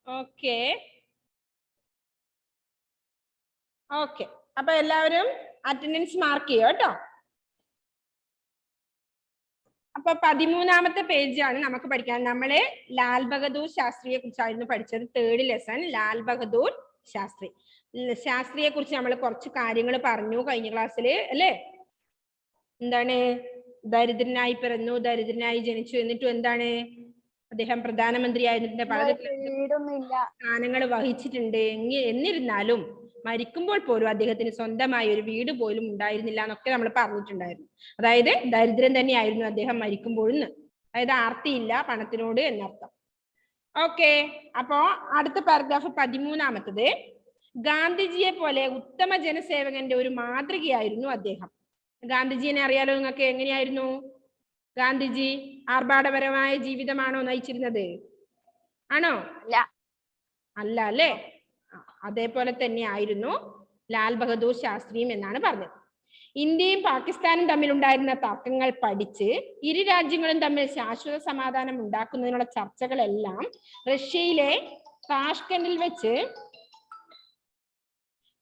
Okay okay. അപ്പൊ എല്ലാവരും attendance mark ചെയ്യോ കേട്ടോ. അപ്പൊ 13ാമത്തെ പേജാണ് നമുക്ക് പഠിക്കാൻ. നമ്മള് ലാൽ ബഹദൂർ ശാസ്ത്രിയെ കുറിച്ചായിരുന്നു പഠിച്ചത്. 3rd lesson Lal Bahadur Shastri. ശാസ്ത്രിയെ കുറിച്ച് നമ്മൾ കുറച്ച് കാര്യങ്ങൾ പറഞ്ഞു കഴിഞ്ഞ ക്ലാസ്സിൽ അല്ലേ. എന്താണ്? ദരിദ്രനായി പിറന്നു, ദരിദ്രനായി ജനിച്ചു, എന്നിട്ടും എന്താണ് അദ്ദേഹം പ്രധാനമന്ത്രിയായിരുന്നിട്ട് പല സ്ഥാനങ്ങൾ വഹിച്ചിട്ടുണ്ട്. എന്നിരുന്നാലും മരിക്കുമ്പോൾ പോലും അദ്ദേഹത്തിന് സ്വന്തമായ ഒരു വീട് പോലും ഉണ്ടായിരുന്നില്ല എന്നൊക്കെ നമ്മൾ പറഞ്ഞിട്ടുണ്ടായിരുന്നു. അതായത് ദരിദ്രൻ തന്നെയായിരുന്നു അദ്ദേഹം മരിക്കുമ്പോഴെന്ന്. അതായത് ആർത്തിയില്ല പണത്തിനോട് എന്നർത്ഥം. ഓക്കെ. അപ്പോ അടുത്ത പാരഗ്രാഫ് 13ാമത്തത്. ഗാന്ധിജിയെ പോലെ ഉത്തമ ജനസേവകന്റെ ഒരു മാതൃകയായിരുന്നു അദ്ദേഹം. ഗാന്ധിജിയെ അറിയാലോ നിങ്ങൾക്ക്. എങ്ങനെയായിരുന്നു ഗാന്ധിജി? ആർഭാടപരമായ ജീവിതമാണോ നയിച്ചിരുന്നത്? ആണോ? അല്ല അല്ലേ. അതേപോലെ തന്നെ ആയിരുന്നു ലാൽ ബഹദൂർ ശാസ്ത്രിയും എന്നാണ് പറഞ്ഞത്. ഇന്ത്യയും പാകിസ്ഥാനും തമ്മിലുണ്ടായിരുന്ന തർക്കങ്ങൾ പഠിച്ച് ഇരു രാജ്യങ്ങളും തമ്മിൽ ശാശ്വത സമാധാനം ഉണ്ടാക്കുന്നതിനുള്ള ചർച്ചകളെല്ലാം റഷ്യയിലെ താഷ്കണ്ടിൽ വെച്ച്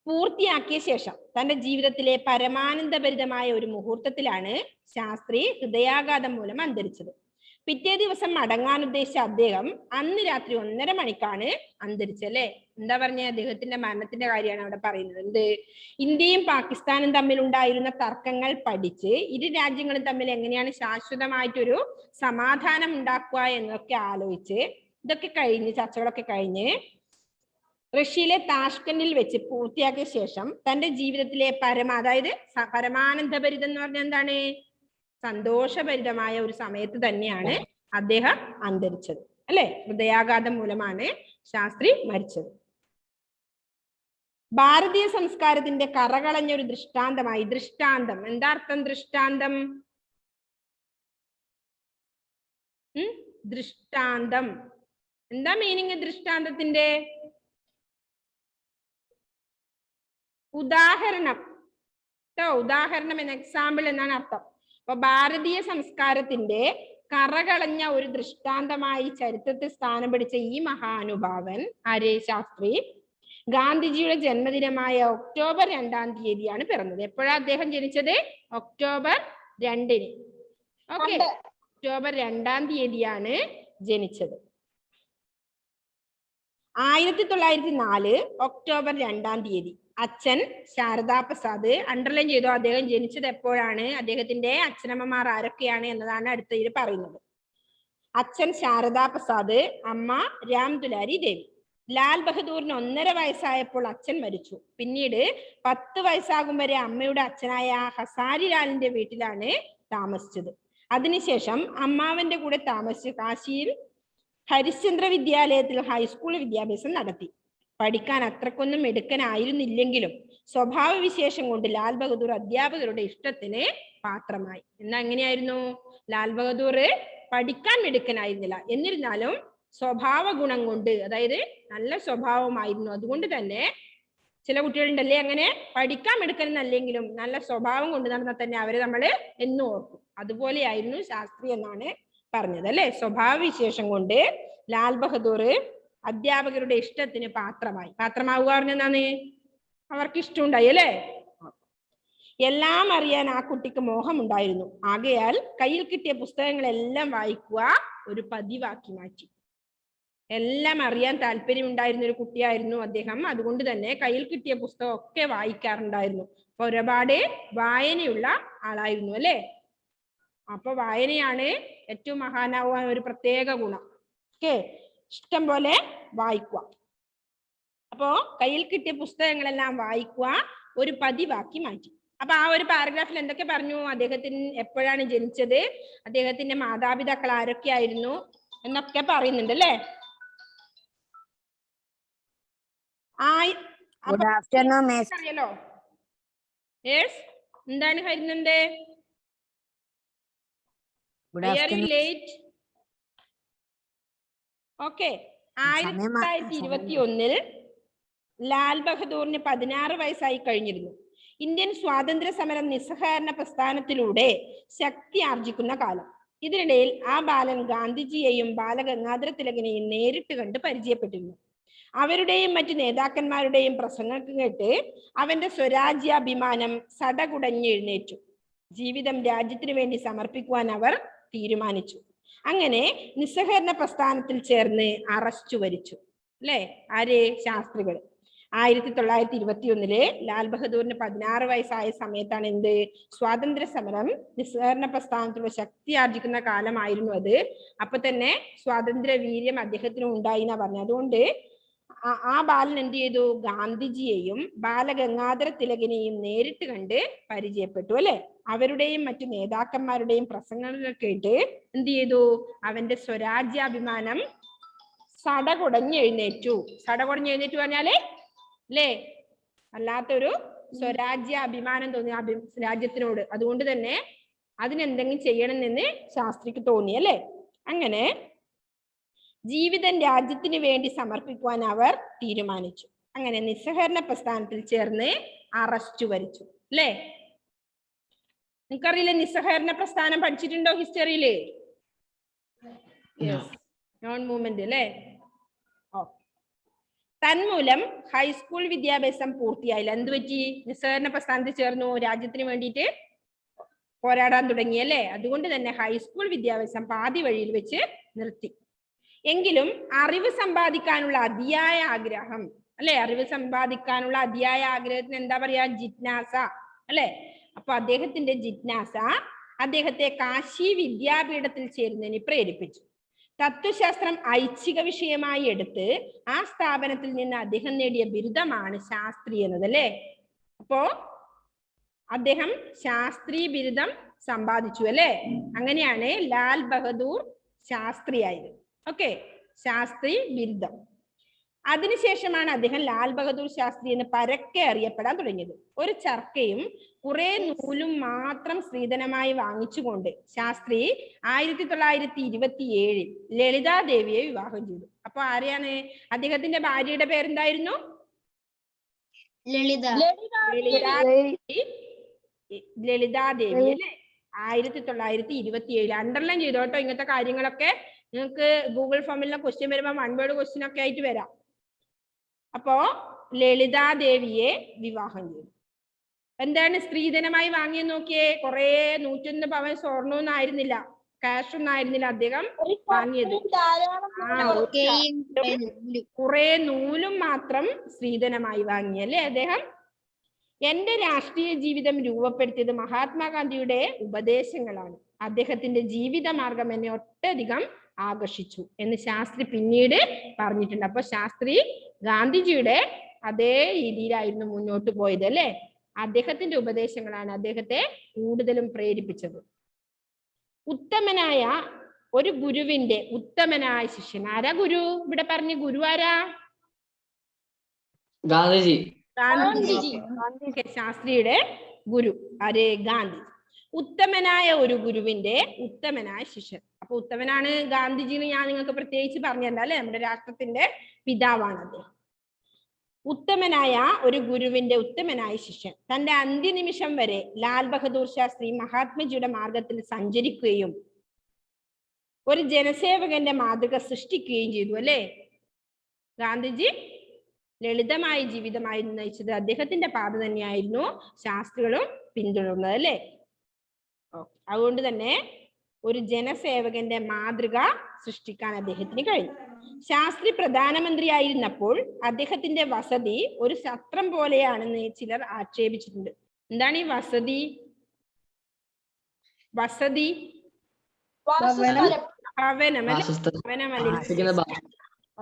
പൂർത്തിയാക്കിയ ശേഷം തന്റെ ജീവിതത്തിലെ പരമാനന്ദഭരിതമായ ഒരു മുഹൂർത്തത്തിലാണ് ശാസ്ത്രി ഹൃദയാഘാതം മൂലം അന്തരിച്ചത്. പിറ്റേ ദിവസം മടങ്ങാൻ ഉദ്ദേശിച്ച അദ്ദേഹം അന്ന് രാത്രി 1:30 മണിക്കാണ് അന്തരിച്ചല്ലേ. എന്താ പറഞ്ഞ? അദ്ദേഹത്തിന്റെ മരണത്തിന്റെ കാര്യമാണ് അവിടെ പറയുന്നത്. എന്ത്? ഇന്ത്യയും പാകിസ്ഥാനും തമ്മിൽ ഉണ്ടായിരുന്ന തർക്കങ്ങൾ പഠിച്ച് ഇരു രാജ്യങ്ങളും തമ്മിൽ എങ്ങനെയാണ് ശാശ്വതമായിട്ടൊരു സമാധാനം ഉണ്ടാക്കുക എന്നൊക്കെ ആലോചിച്ച് ഇതൊക്കെ കഴിഞ്ഞ് ചർച്ചകളൊക്കെ കഴിഞ്ഞ് റഷ്യയിലെ താഷ്കണ്ടിൽ വെച്ച് പൂർത്തിയാക്കിയ ശേഷം തന്റെ ജീവിതത്തിലെ അതായത് പരമാനന്ദഭരിതം എന്ന് പറഞ്ഞാൽ എന്താണ്? സന്തോഷഭരിതമായ ഒരു സമയത്ത് തന്നെയാണ് അദ്ദേഹം അന്തരിച്ചത് അല്ലെ. ഹൃദയാഘാതം മൂലമാണ് ശാസ്ത്രി മരിച്ചത്. ഭാരതീയ സംസ്കാരത്തിന്റെ കറകളഞ്ഞ ഒരു ദൃഷ്ടാന്തമായി. ദൃഷ്ടാന്തം എന്താ അർത്ഥം? ദൃഷ്ടാന്തം ദൃഷ്ടാന്തം എന്താ മീനിങ്? ദൃഷ്ടാന്തത്തിന്റെ ഉദാഹരണം കേട്ടോ. ഉദാഹരണം എന്ന എക്സാമ്പിൾ എന്നാണ് അർത്ഥം. അപ്പൊ ഭാരതീയ സംസ്കാരത്തിന്റെ കറകളഞ്ഞ ഒരു ദൃഷ്ടാന്തമായി ചരിത്രത്തിൽ സ്ഥാനം പിടിച്ച ഈ മഹാനുഭാവൻ ആര്യ ശാസ്ത്രി ഗാന്ധിജിയുടെ ജന്മദിനമായ ഒക്ടോബർ 2-ാം തീയതിയാണ് പിറന്നത്. എപ്പോഴാണ് അദ്ദേഹം ജനിച്ചത്? ഒക്ടോബർ 2-ന്. ഓക്കെ, ഒക്ടോബർ 2-ാം തീയതിയാണ് ജനിച്ചത്. 1904 ഒക്ടോബർ 2-ാം തീയതി. അച്ഛൻ ശാരദാ പ്രസാദ്. അണ്ടർലൈൻ ചെയ്തോ അദ്ദേഹം ജനിച്ചത് എപ്പോഴാണ്, അദ്ദേഹത്തിന്റെ അച്ഛനമ്മമാർ ആരൊക്കെയാണ് എന്നതാണ് അടുത്തതിൽ പറയുന്നത്. അച്ഛൻ ശാരദാ പ്രസാദ്, അമ്മ രാം ദുലാരി ദേവി. ലാൽ ബഹദൂറിന് 1.5 വയസ്സായപ്പോൾ അച്ഛൻ മരിച്ചു. പിന്നീട് 10 വയസ്സാകും വരെ അമ്മയുടെ അച്ഛനായ ഹസാരി ലാലിന്റെ വീട്ടിലാണ് താമസിച്ചത്. അതിനുശേഷം അമ്മാവന്റെ കൂടെ താമസിച്ച് കാശിയിൽ ഹരിശ്ചന്ദ്ര വിദ്യാലയത്തിൽ ഹൈസ്കൂൾ വിദ്യാഭ്യാസം നടത്തി. പഠിക്കാൻ അത്രക്കൊന്നും മിടുക്കനായിരുന്നില്ലെങ്കിലും സ്വഭാവ വിശേഷം കൊണ്ട് ലാൽ ബഹദൂർ അധ്യാപകരുടെ ഇഷ്ടത്തിന് പാത്രമായി. എന്നാ എങ്ങനെയായിരുന്നു? ലാൽ ബഹദൂർ പഠിക്കാൻ മിടുക്കനായിരുന്നില്ല, എന്നിരുന്നാലും സ്വഭാവ ഗുണം കൊണ്ട്, അതായത് നല്ല സ്വഭാവമായിരുന്നു. അതുകൊണ്ട് തന്നെ ചില കുട്ടികളുണ്ടല്ലേ അങ്ങനെ പഠിക്കാൻ മിടുക്കനെന്നല്ലെങ്കിലും നല്ല സ്വഭാവം കൊണ്ട് നടന്നാൽ തന്നെ അവരെ നമ്മൾ എന്നും ഓർക്കും. അതുപോലെയായിരുന്നു ശാസ്ത്രി എന്നാണ് പറഞ്ഞത് അല്ലെ. സ്വഭാവ വിശേഷം കൊണ്ട് ലാൽ ബഹദൂർ അധ്യാപകരുടെ ഇഷ്ടത്തിന് പാത്രമാവുക പറഞ്ഞെന്നാണ് അവർക്ക് ഇഷ്ടമുണ്ടായി അല്ലേ. എല്ലാം അറിയാൻ ആ കുട്ടിക്ക് മോഹമുണ്ടായിരുന്നു. ആകയാൽ കയ്യിൽ കിട്ടിയ പുസ്തകങ്ങളെല്ലാം വായിക്കുക ഒരു പതിവാക്കി മാറ്റി. എല്ലാം അറിയാൻ താല്പര്യം ഉണ്ടായിരുന്ന ഒരു കുട്ടിയായിരുന്നു അദ്ദേഹം. അതുകൊണ്ട് തന്നെ കയ്യിൽ കിട്ടിയ പുസ്തകം ഒക്കെ വായിക്കാറുണ്ടായിരുന്നു. അപ്പൊ ഒരുപാട് വായനയുള്ള ആളായിരുന്നു അല്ലെ. അപ്പൊ വായനയാണ് ഏറ്റവും മഹാനാവാൻ ഒരു പ്രത്യേക ഗുണം. ഓക്കെ, ഇഷ്ടം പോലെ വായിക്കുക. അപ്പോ കയ്യിൽ കിട്ടിയ പുസ്തകങ്ങളെല്ലാം വായിക്കുക ഒരു പതിവാക്കി മാറ്റി. അപ്പൊ ആ ഒരു പാരഗ്രാഫിൽ എന്തൊക്കെ പറഞ്ഞു? അദ്ദേഹത്തിന് എപ്പോഴാണ് ജനിച്ചത്, അദ്ദേഹത്തിന്റെ മാതാപിതാക്കൾ ആരൊക്കെയായിരുന്നു എന്നൊക്കെ പറയുന്നുണ്ട് അല്ലേ. അറിയാലോ. യെസ്, എന്താണ് വരുന്നുണ്ട്? ഓക്കെ, 1921 ലാൽ ബഹദൂറിന് 16 വയസ്സായി കഴിഞ്ഞിരുന്നു. ഇന്ത്യൻ സ്വാതന്ത്ര്യ സമരം നിസ്സഹകരണ പ്രസ്ഥാനത്തിലൂടെ ശക്തി ആർജിക്കുന്ന കാലം. ഇതിനിടയിൽ ആ ബാലൻ ഗാന്ധിജിയെയും ബാലഗംഗാധര തിലകനെയും നേരിട്ട് കണ്ട് പരിചയപ്പെട്ടിരുന്നു. അവരുടെയും മറ്റു നേതാക്കന്മാരുടെയും പ്രസംഗം കേട്ട് അവന്റെ സ്വരാജ്യാഭിമാനം സടകുടഞ്ഞെഴുന്നേറ്റു. ജീവിതം രാജ്യത്തിനു വേണ്ടി സമർപ്പിക്കുവാൻ അവർ തീരുമാനിച്ചു. അങ്ങനെ നിസ്സഹകരണ പ്രസ്ഥാനത്തിൽ ചേർന്ന് അറസ്റ്റ് വരിച്ചു. അല്ലെ, ആര്? ശാസ്ത്രികൾ. 1921 ലാൽ ബഹദൂറിന് 16 വയസ്സായ സമയത്താണ് എന്ത്? സ്വാതന്ത്ര്യ സമരം, നിസ്സഹകരണ പ്രസ്ഥാനത്തിലുള്ള ശക്തി ആർജിക്കുന്ന കാലമായിരുന്നു അത്. അപ്പൊ തന്നെ സ്വാതന്ത്ര്യ വീര്യം അദ്ദേഹത്തിന് ഉണ്ടായി എന്നാ പറഞ്ഞു. അതുകൊണ്ട് ആ ബാലൻ എന്ത് ചെയ്തു? ഗാന്ധിജിയെയും ബാലഗംഗാധര തിലകനെയും നേരിട്ട് കണ്ട് പരിചയപ്പെട്ടു. അല്ലെ, അവരുടെയും മറ്റു നേതാക്കന്മാരുടെയും പ്രസംഗങ്ങൾ കേട്ട് എന്ത് ചെയ്തു? അവന്റെ സ്വരാജ്യാഭിമാനം സടകുടഞ്ഞെഴുന്നേറ്റു. സടകുടഞ്ഞെഴുന്നേറ്റു പറഞ്ഞാല് അല്ലേ, അല്ലാത്തൊരു സ്വരാജ്യ അഭിമാനം തോന്നി രാജ്യത്തിനോട്. അതുകൊണ്ട് തന്നെ അതിനെന്തെങ്കിലും ചെയ്യണമെന്ന് ശാസ്ത്രിക്ക് തോന്നി. അല്ലെ, അങ്ങനെ ജീവിതം രാജ്യത്തിന് വേണ്ടി സമർപ്പിക്കുവാൻ അവർ തീരുമാനിച്ചു. അങ്ങനെ നിസ്സഹകരണ പ്രസ്ഥാനത്തിൽ ചേർന്ന് അറസ്റ്റ് വരിച്ചു. അല്ലേ, നിങ്ങൾക്കറിയില്ലേ നിസ്സഹകരണ പ്രസ്ഥാനം? പഠിച്ചിട്ടുണ്ടോ ഹിസ്റ്ററിയില്? നോൺ മൂവ്മെന്റ് അല്ലേ. തന്മൂലം ഹൈസ്കൂൾ വിദ്യാഭ്യാസം പൂർത്തിയായില്ല. എന്ത് പറ്റി? നിസ്സഹകരണ പ്രസ്ഥാനത്തിൽ ചേർന്നു, രാജ്യത്തിന് വേണ്ടിയിട്ട് പോരാടാൻ തുടങ്ങി. അല്ലേ, അതുകൊണ്ട് തന്നെ ഹൈസ്കൂൾ വിദ്യാഭ്യാസം പാതി വഴിയിൽ വെച്ച് നിർത്തി. എങ്കിലും അറിവ് സമ്പാദിക്കാനുള്ള അതിയായ ആഗ്രഹം, അല്ലെ, അറിവ് സമ്പാദിക്കാനുള്ള അതിയായ ആഗ്രഹത്തിന് എന്താ പറയാ? ജിജ്ഞാസ. അല്ലെ, അപ്പൊ അദ്ദേഹത്തിന്റെ ജിജ്ഞാസ അദ്ദേഹത്തെ കാശി വിദ്യാപീഠത്തിൽ ചേരുന്നതിന് പ്രേരിപ്പിച്ചു. തത്വശാസ്ത്രം ഐച്ഛിക വിഷയമായി എടുത്ത് ആ സ്ഥാപനത്തിൽ നിന്ന് അദ്ദേഹം നേടിയ ബിരുദമാണ് ശാസ്ത്രി എന്നത്. അല്ലേ, അപ്പോ അദ്ദേഹം ശാസ്ത്രി ബിരുദം സമ്പാദിച്ചു. അല്ലെ, അങ്ങനെയാണ് ലാൽ ബഹദൂർ ശാസ്ത്രിയായത്. ഓക്കെ, ശാസ്ത്രി ബിരുദം. അതിനുശേഷമാണ് അദ്ദേഹം ലാൽ ബഹദൂർ ശാസ്ത്രി എന്ന് പരക്കെ അറിയപ്പെടാൻ തുടങ്ങിയത്. ഒരു ചർക്കയും കുറെ നൂലും മാത്രം സ്ത്രീധനമായി വാങ്ങിച്ചുകൊണ്ട് ശാസ്ത്രി 1927 ലളിതാദേവിയെ വിവാഹം ചെയ്തു. അപ്പൊ ആരെയാണ്? അദ്ദേഹത്തിന്റെ ഭാര്യയുടെ പേരെന്തായിരുന്നു? ലളിതാദേവി. അല്ലെ, 1927. അണ്ടർലൈൻ ചെയ്തോട്ടോ ഇങ്ങനത്തെ കാര്യങ്ങളൊക്കെ. നിങ്ങൾക്ക് ഗൂഗിൾ ഫോമിലെ ക്വസ്റ്റ്യൻ വരുമ്പോ 1 വേർഡ് ക്വസ്റ്റ്യൻ ഒക്കെ ആയിട്ട് വരാം. അപ്പോ ലളിതാദേവിയെ വിവാഹം ചെയ്തു. എന്താണ് സ്ത്രീധനമായി വാങ്ങിയെന്ന് നോക്കിയേ? കുറെ 101 പവൻ സ്വർണ്ണമൊന്നും ആയിരുന്നില്ല, ക്യാഷ് ഒന്നും ആയിരുന്നില്ല അദ്ദേഹം വാങ്ങിയത്. കുറെ നൂലും മാത്രം സ്ത്രീധനമായി വാങ്ങിയല്ലേ അദ്ദേഹം. എന്റെ രാഷ്ട്രീയ ജീവിതം രൂപപ്പെടുത്തിയത് മഹാത്മാഗാന്ധിയുടെ ഉപദേശങ്ങളാണ്. അദ്ദേഹത്തിന്റെ ജീവിത മാർഗം എന്നെ ഒട്ടധികം ആകർഷിച്ചു എന്ന് ശാസ്ത്രി പിന്നീട് പറഞ്ഞിട്ടുണ്ട്. അപ്പൊ ശാസ്ത്രി ഗാന്ധിജിയുടെ അതേ രീതിയിലായിരുന്നു മുന്നോട്ട് പോയത്. അല്ലെ, അദ്ദേഹത്തിന്റെ ഉപദേശങ്ങളാണ് അദ്ദേഹത്തെ കൂടുതലും പ്രേരിപ്പിച്ചത്. ഉത്തമനായ ഒരു ഗുരുവിന്റെ ഉത്തമനായ ശിഷ്യൻ ആരാ? ഗുരു ഇവിടെ പറഞ്ഞ ഗുരു ആരാ? ഗാന്ധിജി. ശാസ്ത്രിയുടെ ഗുരു ആര്? ഗാന്ധി. ഉത്തമനായ ഒരു ഗുരുവിന്റെ ഉത്തമനായ ശിഷ്യൻ. അപ്പൊ ഉത്തമനാണ് ഗാന്ധിജി എന്ന് ഞാൻ നിങ്ങൾക്ക് പ്രത്യേകിച്ച് പറഞ്ഞല്ലോ. അല്ലെ, നമ്മുടെ രാഷ്ട്രത്തിന്റെ പിതാവാണ് അദ്ദേഹം. ഉത്തമനായ ഒരു ഗുരുവിന്റെ ഉത്തമനായ ശിഷ്യൻ. തന്റെ അന്ത്യനിമിഷം വരെ ലാൽ ബഹദൂർ ശാസ്ത്രി മഹാത്മജിയുടെ മാർഗത്തിൽ സഞ്ചരിക്കുകയും ഒരു ജനസേവകന്റെ മാതൃക സൃഷ്ടിക്കുകയും ചെയ്തു. അല്ലെ, ഗാന്ധിജി ലളിതമായ ജീവിതമായിരുന്നു നയിച്ചത്. അദ്ദേഹത്തിന്റെ പാത തന്നെയായിരുന്നു ശാസ്ത്രികളും പിന്തുടർന്നത്. അല്ലെ, അതുകൊണ്ട് തന്നെ ഒരു ജനസേവകന്റെ മാതൃക സൃഷ്ടിക്കാൻ അദ്ദേഹത്തിന് കഴിഞ്ഞു. ശാസ്ത്രി പ്രധാനമന്ത്രി ആയിരുന്നപ്പോൾ അദ്ദേഹത്തിന്റെ വസതി ഒരു സത്രം പോലെയാണെന്ന് ചിലർ ആക്ഷേപിച്ചിട്ടുണ്ട്. എന്താണ് ഈ വസതി? വസതി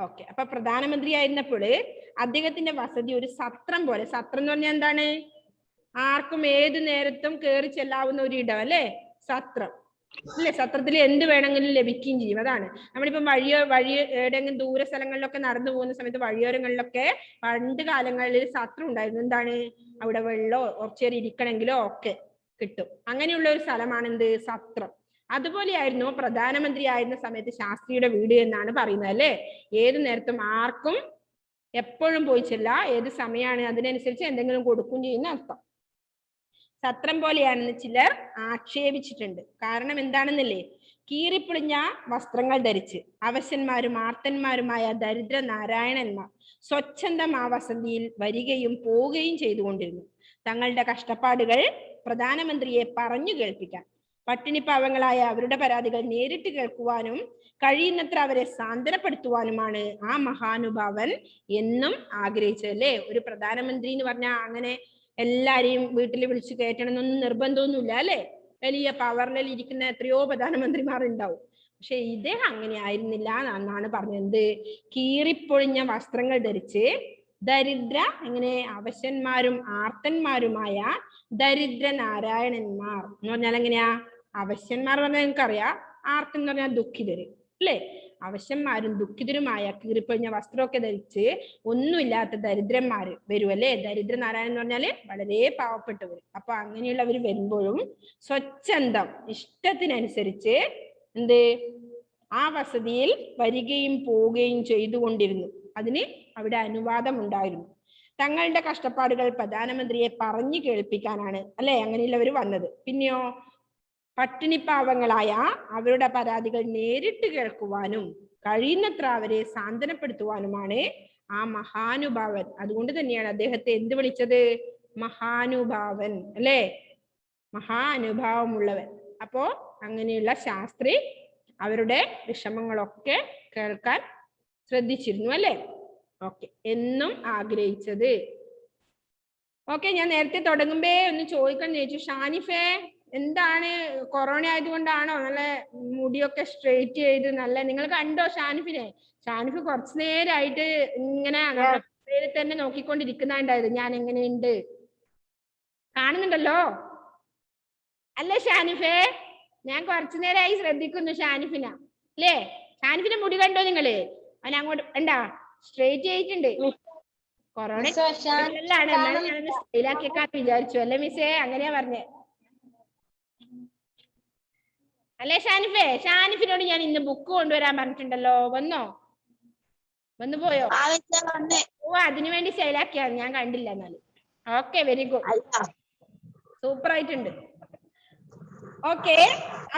ഓക്കെ. അപ്പൊ പ്രധാനമന്ത്രി ആയിരുന്നപ്പോൾ അദ്ദേഹത്തിന്റെ വസതി ഒരു സത്രം പോലെ. സത്രം എന്ന് പറഞ്ഞാൽ എന്താണ്? ആർക്കും ഏത് നേരത്തും കയറി ചെല്ലാവുന്ന ഒരു ഇടം. അല്ലെ, സത്രം. അല്ലെ, സത്രത്തിൽ എന്ത് വേണമെങ്കിലും ലഭിക്കുകയും ചെയ്യും. അതാണ് നമ്മളിപ്പം വഴി എവിടെയെങ്കിലും ദൂര സ്ഥലങ്ങളിലൊക്കെ നടന്നു പോകുന്ന സമയത്ത് വഴിയോരങ്ങളിലൊക്കെ പണ്ട് കാലങ്ങളിൽ സത്രം ഉണ്ടായിരുന്നു. എന്താണ്? അവിടെ വെള്ളമോ കുറച്ചേരം ഇരിക്കണമെങ്കിലോ ഒക്കെ കിട്ടും. അങ്ങനെയുള്ള ഒരു സ്ഥലമാണ് എന്ത്? സത്രം. അതുപോലെയായിരുന്നു പ്രധാനമന്ത്രി ആയിരുന്ന സമയത്ത് ശാസ്ത്രിയുടെ വീട് എന്നാണ് പറയുന്നത്. അല്ലെ, ഏത് നേരത്തും ആർക്കും എപ്പോഴും പോയി ചെല്ല, ഏത് സമയമാണ് അതിനനുസരിച്ച് എന്തെങ്കിലും കൊടുക്കുകയും ചെയ്യുന്ന അർത്ഥം. സത്രം പോലെയാണെന്ന് ചിലർ ആക്ഷേപിച്ചിട്ടുണ്ട്. കാരണം എന്താണെന്നല്ലേ? കീറിപ്പൊളിഞ്ഞ വസ്ത്രങ്ങൾ ധരിച്ച് അവശന്മാരും ആർത്തന്മാരുമായ ദരിദ്ര നാരായണന്മാർ സ്വച്ഛന്തം ആ വസതിയിൽ വരികയും പോവുകയും ചെയ്തുകൊണ്ടിരുന്നു. തങ്ങളുടെ കഷ്ടപ്പാടുകൾ പ്രധാനമന്ത്രിയെ പറഞ്ഞു കേൾപ്പിക്കാൻ, പട്ടിണിപ്പാവങ്ങളായ അവരുടെ പരാതികൾ നേരിട്ട് കേൾക്കുവാനും കഴിയുന്നത്ര അവരെ സാന്ത്വനപ്പെടുത്തുവാനുമാണ് ആ മഹാനുഭാവൻ എന്നും ആഗ്രഹിച്ചത്. അല്ലേ? ഒരു പ്രധാനമന്ത്രി എന്ന് പറഞ്ഞാൽ അങ്ങനെ എല്ലാരെയും വീട്ടിൽ വിളിച്ചു കയറ്റണമെന്നൊന്നും നിർബന്ധമൊന്നുമില്ല, അല്ലെ? വലിയ പവറിൽ ഇരിക്കുന്ന എത്രയോ പ്രധാനമന്ത്രിമാർ ഉണ്ടാവും. പക്ഷെ ഇദ്ദേഹം അങ്ങനെ ആയിരുന്നില്ല എന്നാണ് പറഞ്ഞത്. കീറിപ്പൊഴിഞ്ഞ വസ്ത്രങ്ങൾ ധരിച്ച് എങ്ങനെ അവശന്മാരും ആർത്തന്മാരുമായ ദരിദ്ര നാരായണന്മാർ എന്ന് പറഞ്ഞാൽ എങ്ങനെയാ? അവശന്മാർ പറഞ്ഞാൽ നിങ്ങൾക്കറിയാം, ആർത്തൻ എന്ന് പറഞ്ഞാൽ ദുഃഖിതര്, അല്ലേ? അവശന്മാരും ദുഃഖിതരുമായ കീറിപ്പൊഴിഞ്ഞ വസ്ത്രമൊക്കെ ധരിച്ച് ഒന്നുമില്ലാത്ത ദരിദ്രന്മാര് വരുമല്ലേ? ദരിദ്ര നാരായണൻ എന്ന് പറഞ്ഞാല് വളരെ പാവപ്പെട്ടവർ. അപ്പൊ അങ്ങനെയുള്ളവർ വരുമ്പോഴും സ്വച്ഛന്തം ഇഷ്ടത്തിനനുസരിച്ച് ആ വസതിയിൽ വരികയും പോവുകയും ചെയ്തുകൊണ്ടിരുന്നു. അതിന് അവിടെ അനുവാദം ഉണ്ടായിരുന്നു. തങ്ങളുടെ കഷ്ടപ്പാടുകൾ പ്രധാനമന്ത്രിയെ പറഞ്ഞു കേൾപ്പിക്കാനാണ് അല്ലെ അങ്ങനെയുള്ളവർ വന്നത്. പിന്നെയോ പട്ടിണിപ്പാവങ്ങളായ അവരുടെ പരാതികൾ നേരിട്ട് കേൾക്കുവാനും കഴിയുന്നത്ര അവരെ സാന്ത്വനപ്പെടുത്തുവാനുമാണ് ആ മഹാനുഭാവൻ. അതുകൊണ്ട് തന്നെയാണ് അദ്ദേഹത്തെ എന്ത് വിളിച്ചത്? മഹാനുഭാവൻ, അല്ലേ? മഹാനുഭാവമുള്ളവൻ. അപ്പോ അങ്ങനെയുള്ള ശാസ്ത്രി അവരുടെ വിഷമങ്ങളൊക്കെ കേൾക്കാൻ ശ്രദ്ധിച്ചിരുന്നു, അല്ലേ? ഓക്കെ, എന്നും ആഗ്രഹിച്ചത്. ഓക്കെ, ഞാൻ നേരത്തെ തുടങ്ങുമ്പേ ഒന്ന് ചോദിക്കാൻ ചോദിച്ചു, ഷാനിഫേ എന്താണ് കൊറോണ ആയതുകൊണ്ടാണോ നല്ല മുടിയൊക്കെ സ്ട്രെയിറ്റ് ചെയ്ത് നല്ല? നിങ്ങൾ കണ്ടോ ഷാനിഫിനെ? ഷാനിഫ് കുറച്ചു നേരമായിട്ട് ഇങ്ങനെ തന്നെ നോക്കിക്കൊണ്ടിരിക്കുന്നുണ്ടായത് ഞാൻ എങ്ങനെയുണ്ട് കാണുന്നുണ്ടല്ലോ, അല്ലേ ഷാനിഫേ? ഞാൻ കുറച്ചു നേരമായി ശ്രദ്ധിക്കുന്നു ഷാനിഫിന, അല്ലേ? ഷാനിഫിന്റെ മുടി കണ്ടോ നിങ്ങള്? അവൻ അങ്ങോട്ട് എന്താ സ്ട്രെയിറ്റ് ചെയ്തിട്ടുണ്ട്. കൊറോണ ഞാനൊന്ന് സ്റ്റൈലാക്കിയേക്കാന്ന് വിചാരിച്ചു, അല്ലേ മിസ്സേ? അങ്ങനെയാ പറഞ്ഞേ, അല്ലേ ഷാനിഫേ? ഷാനിഫിനോട് ഞാൻ ഇന്ന് ബുക്ക് കൊണ്ടുവരാൻ പറഞ്ഞിട്ടുണ്ടല്ലോ, വന്നോ? വന്നു പോയോ? ഓ, അതിനു വേണ്ടി സ്റ്റൈലാക്കിയാണ്, ഞാൻ കണ്ടില്ല. എന്നാലും ഓക്കെ, വെരി ഗുഡ്, സൂപ്പർ ആയിട്ടുണ്ട്. ഓക്കെ,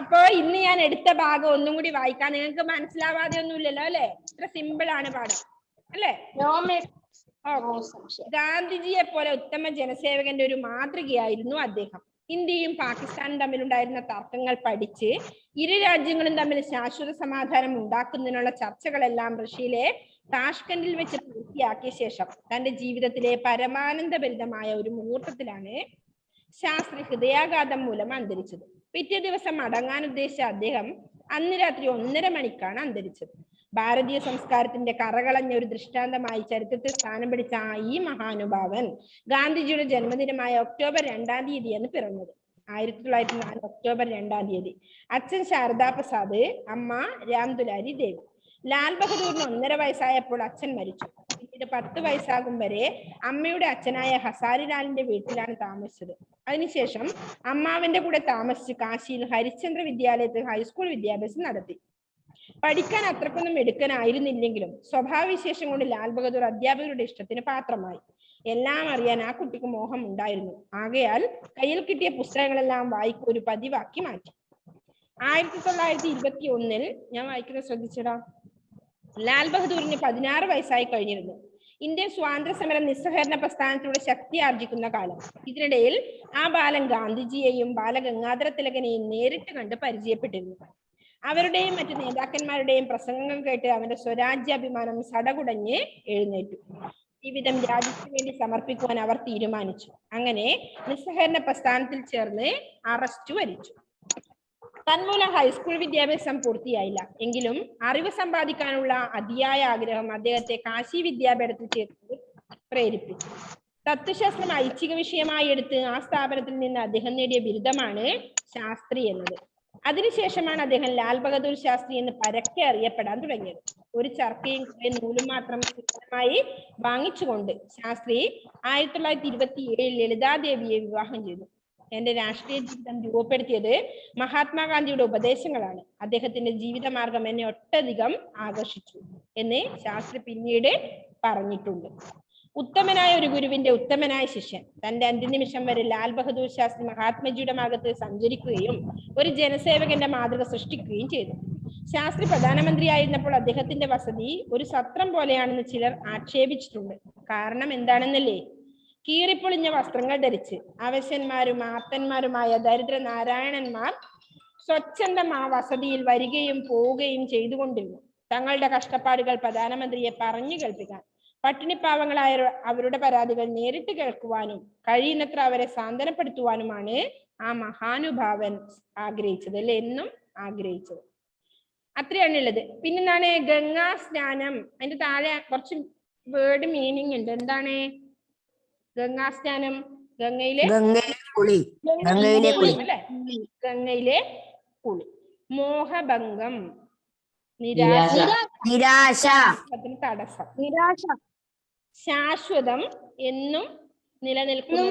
അപ്പൊ ഇന്ന് ഞാൻ എടുത്ത ഭാഗം ഒന്നും കൂടി വായിക്കാം. നിങ്ങൾക്ക് മനസ്സിലാവാതെ ഒന്നുമില്ലല്ലോ, അല്ലെ? ഇത്ര സിമ്പിൾ ആണ് പാഠം, അല്ലേ? ഗാന്ധിജിയെ പോലെ ഉത്തമ ജനസേവകന്റെ ഒരു മാതൃകയായിരുന്നു അദ്ദേഹം. ഇന്ത്യയും പാകിസ്ഥാനും തമ്മിലുണ്ടായിരുന്ന തർക്കങ്ങൾ പഠിച്ച് ഇരു രാജ്യങ്ങളും തമ്മിൽ ശാശ്വത സമാധാനം ഉണ്ടാക്കുന്നതിനുള്ള ചർച്ചകളെല്ലാം റഷ്യയിലെ താഷ്കന്റിൽ വെച്ച് പൂർത്തിയാക്കിയ ശേഷം തന്റെ ജീവിതത്തിലെ പരമാനന്ദഭരിതമായ ഒരു മുഹൂർത്തത്തിലാണ് ശാസ്ത്രി ഹൃദയാഘാതം മൂലം അന്തരിച്ചത്. പിറ്റേ ദിവസം മടങ്ങാൻ ഉദ്ദേശിച്ച അദ്ദേഹം അന്ന് രാത്രി 1:30 മണിക്കാണ് അന്തരിച്ചത്. ഭാരതീയ സംസ്കാരത്തിന്റെ കറകളഞ്ഞ ഒരു ദൃഷ്ടാന്തമായി ചരിത്രത്തിൽ സ്ഥാനം പിടിച്ച ഈ മഹാനുഭാവൻ ഗാന്ധിജിയുടെ ജന്മദിനമായ ഒക്ടോബർ 2-ാം തീയതിയാണ് പിറന്നത്. 1904 ഒക്ടോബർ 2-ാം തീയതി. അച്ഛൻ ശാരദാ പ്രസാദ്, അമ്മ രാംദുലാരി ദേവി. ലാൽ ബഹദൂറിന് 1.5 വയസ്സായപ്പോൾ അച്ഛൻ മരിച്ചു. പിന്നീട് 10 വയസ്സാകും വരെ അമ്മയുടെ അച്ഛനായ ഹസാരിലാലിന്റെ വീട്ടിലാണ് താമസിച്ചത്. അതിനുശേഷം അമ്മാവിന്റെ കൂടെ താമസിച്ച് കാശിയിൽ ഹരിശ്ചന്ദ്ര വിദ്യാലയത്തിൽ ഹൈസ്കൂൾ വിദ്യാഭ്യാസം നടത്തി. പഠിക്കാൻ അത്രക്കൊന്നും എടുക്കാനായിരുന്നില്ലെങ്കിലും സ്വഭാവവിശേഷം കൊണ്ട് ലാൽ ബഹദൂർ അധ്യാപകരുടെ ഇഷ്ടത്തിന് പാത്രമായി. എല്ലാം അറിയാൻ ആ കുട്ടിക്ക് മോഹം ഉണ്ടായിരുന്നു. ആകയാൽ കയ്യിൽ കിട്ടിയ പുസ്തകങ്ങളെല്ലാം വായിക്കുക ഒരു പതിവാക്കി മാറ്റി. 1921 ഞാൻ വായിക്കുന്നത് ശ്രദ്ധിച്ചടാ. ലാൽ ബഹദൂറിന് 16 വയസ്സായി കഴിഞ്ഞിരുന്നു. ഇന്ത്യൻ സ്വാതന്ത്ര്യ സമര നിസ്സഹകരണ പ്രസ്ഥാനത്തിലൂടെ ശക്തി ആർജിക്കുന്ന കാലം. ഇതിനിടയിൽ ആ ബാലൻ ഗാന്ധിജിയെയും ബാലഗംഗാധര തിലകനെയും നേരിട്ട് കണ്ട് പരിചയപ്പെട്ടിരുന്നു. അവരുടെയും മറ്റു നേതാക്കന്മാരുടെയും പ്രസംഗങ്ങൾ കേട്ട് അവന്റെ സ്വരാജ്യാഭിമാനം സടകുടഞ്ഞ് എഴുന്നേറ്റു. ജീവിതം രാജ്യത്തിന് വേണ്ടി സമർപ്പിക്കുവാൻ അവർ തീരുമാനിച്ചു. അങ്ങനെ നിസ്സഹകരണ പ്രസ്ഥാനത്തിൽ ചേർന്ന് അറസ്റ്റ് വരിച്ചു. തന്മൂലം ഹൈസ്കൂൾ വിദ്യാഭ്യാസം പൂർത്തിയായില്ല. എങ്കിലും അറിവ് സമ്പാദിക്കാനുള്ള അതിയായ ആഗ്രഹം അദ്ദേഹത്തെ കാശി വിദ്യാപീഠത്തിൽ ചേർത്ത് പ്രേരിപ്പിച്ചു. തത്വശാസ്ത്രം ഐച്ഛിക വിഷയമായി എടുത്ത് ആ സ്ഥാപനത്തിൽ നിന്ന് അദ്ദേഹം നേടിയ ബിരുദമാണ് ശാസ്ത്രി എന്നത്. അതിനുശേഷമാണ് അദ്ദേഹം ലാൽ ബഹദൂർ ശാസ്ത്രി എന്ന് പരക്കെ അറിയപ്പെടാൻ തുടങ്ങിയത്. ഒരു ചർക്കയും കുറെ നൂലും മാത്രം സ്ഥിരമായി വാങ്ങിച്ചുകൊണ്ട് ശാസ്ത്രി 1927 ലളിതാദേവിയെ വിവാഹം ചെയ്തു. എന്റെ രാഷ്ട്രീയ ജീവിതം രൂപപ്പെടുത്തിയത് മഹാത്മാഗാന്ധിയുടെ ഉപദേശങ്ങളാണ്. അദ്ദേഹത്തിന്റെ ജീവിതമാർഗം എന്നെ ഒട്ടധികം ആകർഷിച്ചു എന്ന് ശാസ്ത്രി പിന്നീട് പറഞ്ഞിട്ടുണ്ട്. ഉത്തമനായ ഒരു ഗുരുവിന്റെ ഉത്തമനായ ശിഷ്യൻ തന്റെ അന്ത്യനിമിഷം വരെ ലാൽ ബഹദൂർ ശാസ്ത്രി മഹാത്മജിയുടെ മാർഗത്തിൽ സഞ്ചരിക്കുകയും ഒരു ജനസേവകന്റെ മാതൃക സൃഷ്ടിക്കുകയും ചെയ്തു. ശാസ്ത്രി പ്രധാനമന്ത്രിയായിരുന്നപ്പോൾ അദ്ദേഹത്തിന്റെ വസതി ഒരു സത്രം പോലെയാണെന്ന് ചിലർ ആക്ഷേപിച്ചിട്ടുണ്ട്. കാരണം എന്താണെന്നല്ലേ? കീറിപ്പൊളിഞ്ഞ വസ്ത്രങ്ങൾ ധരിച്ച് അവശന്മാരും ആത്തന്മാരുമായ ദരിദ്ര നാരായണന്മാർ സ്വച്ഛന്തം ആ വസതിയിൽ വരികയും പോവുകയും ചെയ്തുകൊണ്ടിരുന്നു. തങ്ങളുടെ കഷ്ടപ്പാടുകൾ പ്രധാനമന്ത്രിയെ പറഞ്ഞു കേൾപ്പിക്കാൻ, പട്ടിണിപ്പാവങ്ങളായ അവരുടെ പരാതികൾ നേരിട്ട് കേൾക്കുവാനും കഴിയുന്നത്ര അവരെ സാന്ത്വനപ്പെടുത്തുവാനുമാണ് ആ മഹാനുഭാവൻ ആഗ്രഹിച്ചത്, അല്ലെ? എന്നും ആഗ്രഹിച്ചത്. അത്രയാണ് ഉള്ളത്. പിന്നെന്താണ് ഗംഗാ സ്നാനം? അതിന്റെ താഴെ കുറച്ച് വേർഡ് മീനിങ് ഉണ്ട്. എന്താണ് ഗംഗാ സ്നാനം? ഗംഗയിലെ കുളി, അല്ലെ? ഗംഗയിലെ കുളി. മോഹഭംഗം, നിരാശ, തടസ്സം, ശാശ്വതം, എന്നും നിലനിൽക്കുക.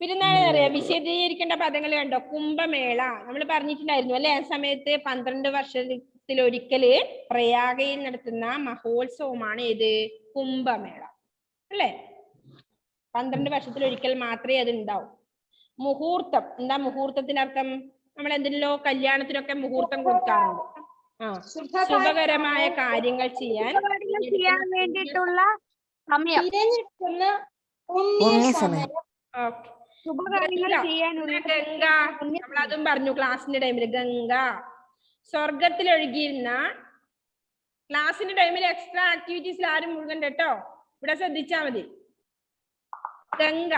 പിന്നെന്താണ് അറിയാം? വിശദീകരിക്കേണ്ട പദങ്ങൾ കണ്ടോ? കുംഭമേള നമ്മൾ പറഞ്ഞിട്ടുണ്ടായിരുന്നു അല്ലെ? ആ സമയത്ത് 12 വർഷത്തിലൊരിക്കല് പ്രയാഗയിൽ നടത്തുന്ന മഹോത്സവമാണ് ഏത്? കുംഭമേള, അല്ലെ? 12 വർഷത്തിലൊരിക്കൽ മാത്രമേ അത് ഉണ്ടാവൂ. മുഹൂർത്തം, എന്താ മുഹൂർത്തത്തിനർത്ഥം? നമ്മൾ എന്തിനോ കല്യാണത്തിനൊക്കെ മുഹൂർത്തം കൊടുക്കാറുണ്ട്. ശുഭകരമായ കാര്യങ്ങൾ ചെയ്യാൻ വേണ്ടിയിട്ടുള്ള സമയം. ഗംഗ, നമ്മളതും പറഞ്ഞു ക്ലാസ്സിന്റെ ടൈമില്. ഗംഗ സ്വർഗത്തിൽ ഒഴുകിയിരുന്ന, ക്ലാസ്സിന്റെ ടൈമിൽ എക്സ്ട്രാ ആക്ടിവിറ്റീസിൽ ആരും മുഴുകണ്ട കേട്ടോ, ഇവിടെ ശ്രദ്ധിച്ചാ മതി. ഗംഗ